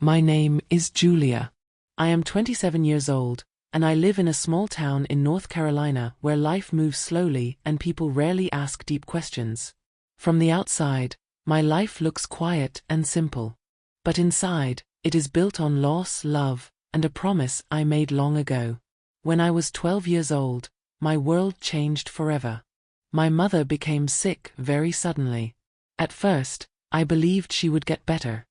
My name is Julia. I am 27 years old, and I live in a small town in North Carolina where life moves slowly and people rarely ask deep questions. From the outside, my life looks quiet and simple. But inside, it is built on loss, love, and a promise I made long ago. When I was 12 years old, my world changed forever. My mother became sick very suddenly. At first, I believed she would get better.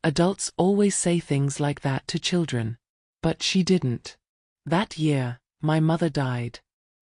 Adults always say things like that to children. But she didn't. That year, my mother died.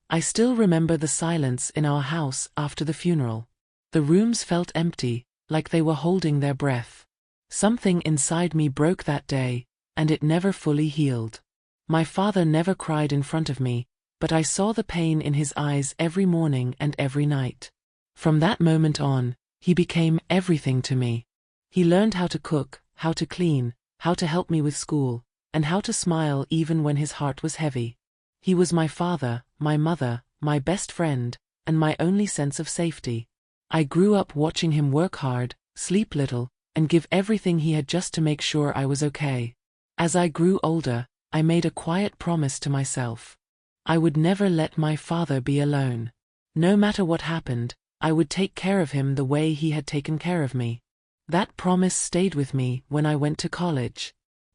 I still remember the silence in our house after the funeral. The rooms felt empty, like they were holding their breath. Something inside me broke that day, and it never fully healed. My father never cried in front of me, but I saw the pain in his eyes every morning and every night. From that moment on, he became everything to me. He learned how to cook, how to clean, how to help me with school, and how to smile even when his heart was heavy. He was my father, my mother, my best friend, and my only sense of safety. I grew up watching him work hard, sleep little, and give everything he had just to make sure I was okay. As I grew older, I made a quiet promise to myself. I would never let my father be alone. No matter what happened, I would take care of him the way he had taken care of me. That promise stayed with me when I went to college.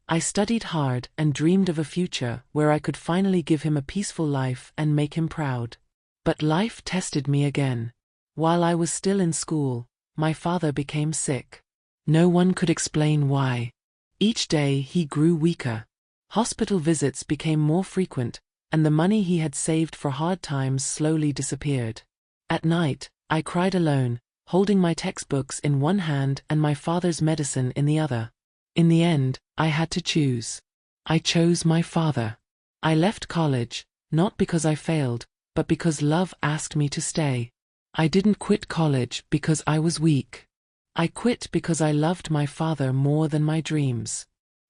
I studied hard and dreamed of a future where I could finally give him a peaceful life and make him proud. But life tested me again. While I was still in school, my father became sick. No one could explain why. Each day he grew weaker. Hospital visits became more frequent, and the money he had saved for hard times slowly disappeared. At night, I cried alone, holding my textbooks in one hand and my father's medicine in the other. In the end, I had to choose. I chose my father. I left college, not because I failed, but because love asked me to stay. I didn't quit college because I was weak. I quit because I loved my father more than my dreams.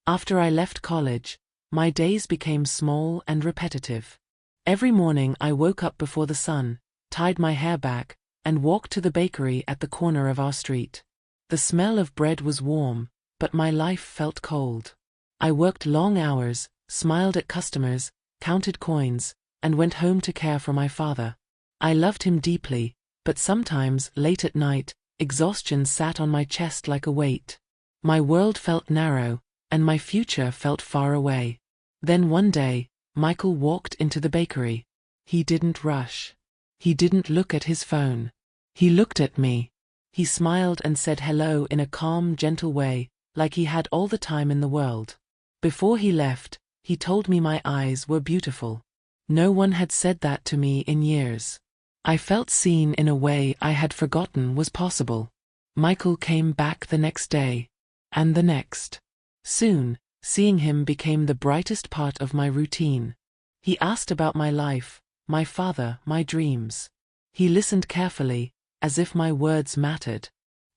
After I left college, my days became small and repetitive. Every morning I woke up before the sun, tied my hair back, and walked to the bakery at the corner of our street. The smell of bread was warm, but my life felt cold. I worked long hours, smiled at customers, counted coins, and went home to care for my father. I loved him deeply, but sometimes, late at night, exhaustion sat on my chest like a weight. My world felt narrow, and my future felt far away. Then one day, Michael walked into the bakery. He didn't rush. He didn't look at his phone. He looked at me. He smiled and said hello in a calm, gentle way, like he had all the time in the world. Before he left, he told me my eyes were beautiful. No one had said that to me in years. I felt seen in a way I had forgotten was possible. Michael came back the next day. And the next. Soon, seeing him became the brightest part of my routine. He asked about my life, my father, my dreams. He listened carefully, as if my words mattered.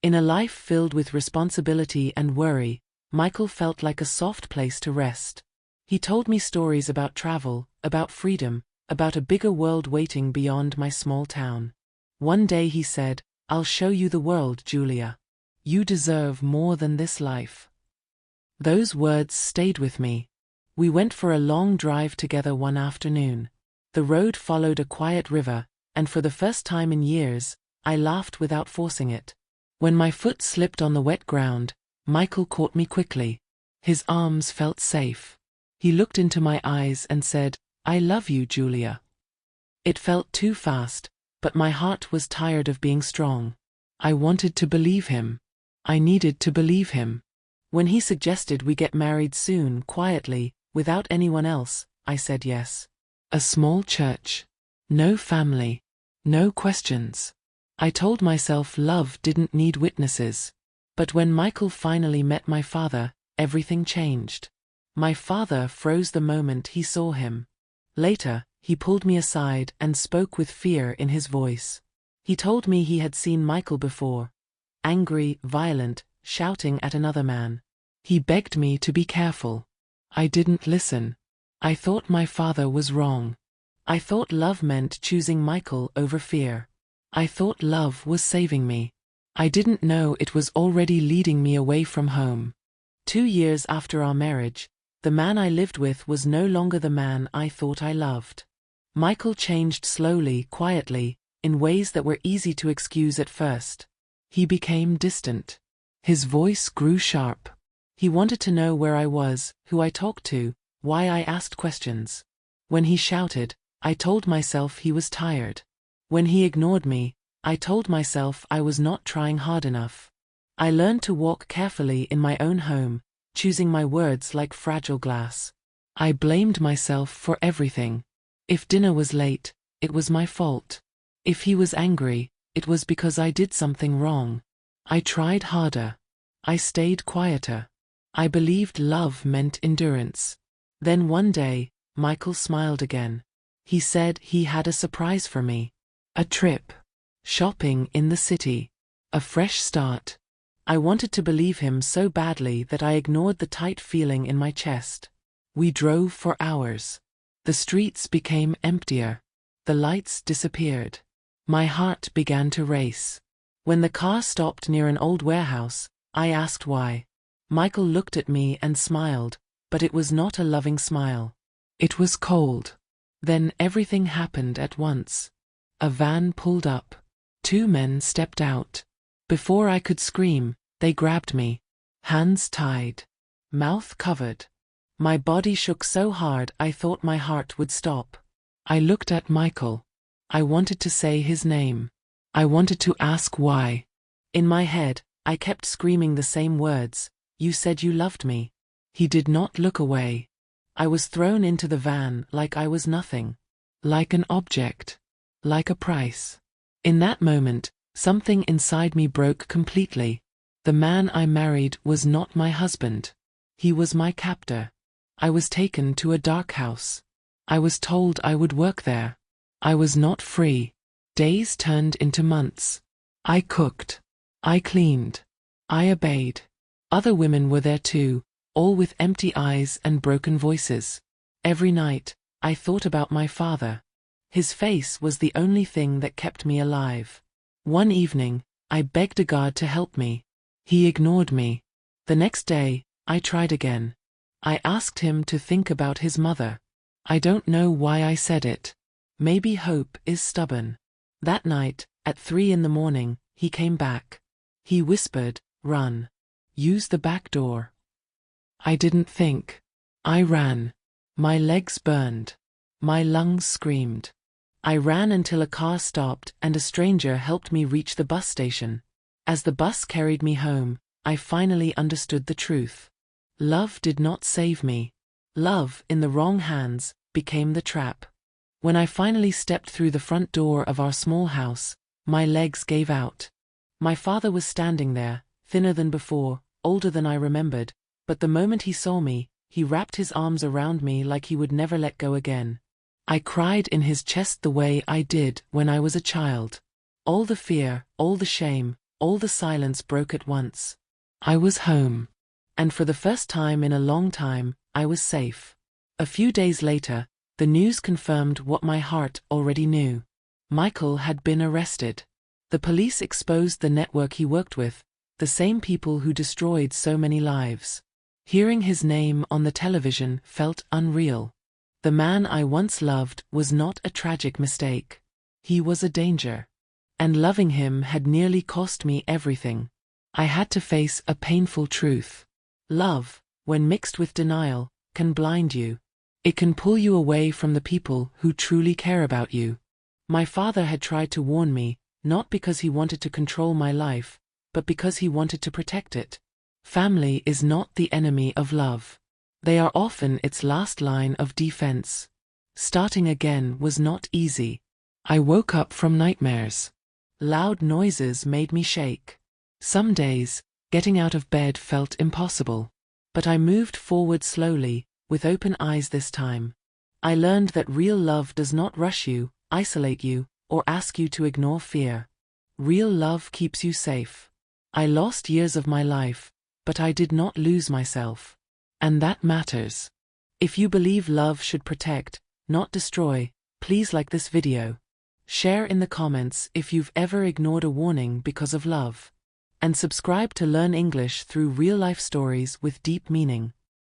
In a life filled with responsibility and worry, Michael felt like a soft place to rest. He told me stories about travel, about freedom, about a bigger world waiting beyond my small town. One day he said, "I'll show you the world, Julia. You deserve more than this life." Those words stayed with me. We went for a long drive together one afternoon. The road followed a quiet river, and for the first time in years, I laughed without forcing it. When my foot slipped on the wet ground, Michael caught me quickly. His arms felt safe. He looked into my eyes and said, "I love you, Julia." It felt too fast, but my heart was tired of being strong. I wanted to believe him. I needed to believe him. When he suggested we get married soon, quietly, without anyone else, I said yes. A small church. No family. No questions. I told myself love didn't need witnesses. But when Michael finally met my father, everything changed. My father froze the moment he saw him. Later, he pulled me aside and spoke with fear in his voice. He told me he had seen Michael before. Angry, violent, shouting at another man. He begged me to be careful. I didn't listen. I thought my father was wrong. I thought love meant choosing Michael over fear. I thought love was saving me. I didn't know it was already leading me away from home. 2 years after our marriage, the man I lived with was no longer the man I thought I loved. Michael changed slowly, quietly, in ways that were easy to excuse at first. He became distant. His voice grew sharp. He wanted to know where I was, who I talked to, why I asked questions. When he shouted, I told myself he was tired. When he ignored me, I told myself I was not trying hard enough. I learned to walk carefully in my own home, choosing my words like fragile glass. I blamed myself for everything. If dinner was late, it was my fault. If he was angry, it was because I did something wrong. I tried harder. I stayed quieter. I believed love meant endurance. Then one day, Michael smiled again. He said he had a surprise for me. A trip. Shopping in the city. A fresh start. I wanted to believe him so badly that I ignored the tight feeling in my chest. We drove for hours. The streets became emptier. The lights disappeared. My heart began to race. When the car stopped near an old warehouse, I asked why. Michael looked at me and smiled, but it was not a loving smile. It was cold. Then everything happened at once. A van pulled up. 2 men stepped out. Before I could scream, they grabbed me. Hands tied. Mouth covered. My body shook so hard I thought my heart would stop. I looked at Michael. I wanted to say his name. I wanted to ask why. In my head, I kept screaming the same words. You said you loved me. He did not look away. I was thrown into the van like I was nothing. Like an object. Like a price. In that moment, something inside me broke completely. The man I married was not my husband. He was my captor. I was taken to a dark house. I was told I would work there. I was not free. Days turned into months. I cooked. I cleaned. I obeyed. Other women were there too, all with empty eyes and broken voices. Every night, I thought about my father. His face was the only thing that kept me alive. One evening, I begged a guard to help me. He ignored me. The next day, I tried again. I asked him to think about his mother. I don't know why I said it. Maybe hope is stubborn. That night, at 3 in the morning, he came back. He whispered, "Run. Use the back door." I didn't think. I ran. My legs burned. My lungs screamed. I ran until a car stopped and a stranger helped me reach the bus station. As the bus carried me home, I finally understood the truth. Love did not save me. Love, in the wrong hands, became the trap. When I finally stepped through the front door of our small house, my legs gave out. My father was standing there, thinner than before, older than I remembered, but the moment he saw me, he wrapped his arms around me like he would never let go again. I cried in his chest the way I did when I was a child. All the fear, all the shame, all the silence broke at once. I was home. And for the first time in a long time, I was safe. A few days later, the news confirmed what my heart already knew. Michael had been arrested. The police exposed the network he worked with, the same people who destroyed so many lives. Hearing his name on the television felt unreal. The man I once loved was not a tragic mistake. He was a danger. And loving him had nearly cost me everything. I had to face a painful truth. Love, when mixed with denial, can blind you. It can pull you away from the people who truly care about you. My father had tried to warn me, not because he wanted to control my life, but because he wanted to protect it. Family is not the enemy of love. They are often its last line of defense. Starting again was not easy. I woke up from nightmares. Loud noises made me shake. Some days, getting out of bed felt impossible. But I moved forward slowly, with open eyes this time. I learned that real love does not rush you, isolate you, or ask you to ignore fear. Real love keeps you safe. I lost years of my life, but I did not lose myself. And that matters. If you believe love should protect, not destroy, please like this video. Share in the comments if you've ever ignored a warning because of love. and subscribe to learn English through real-life stories with deep meaning.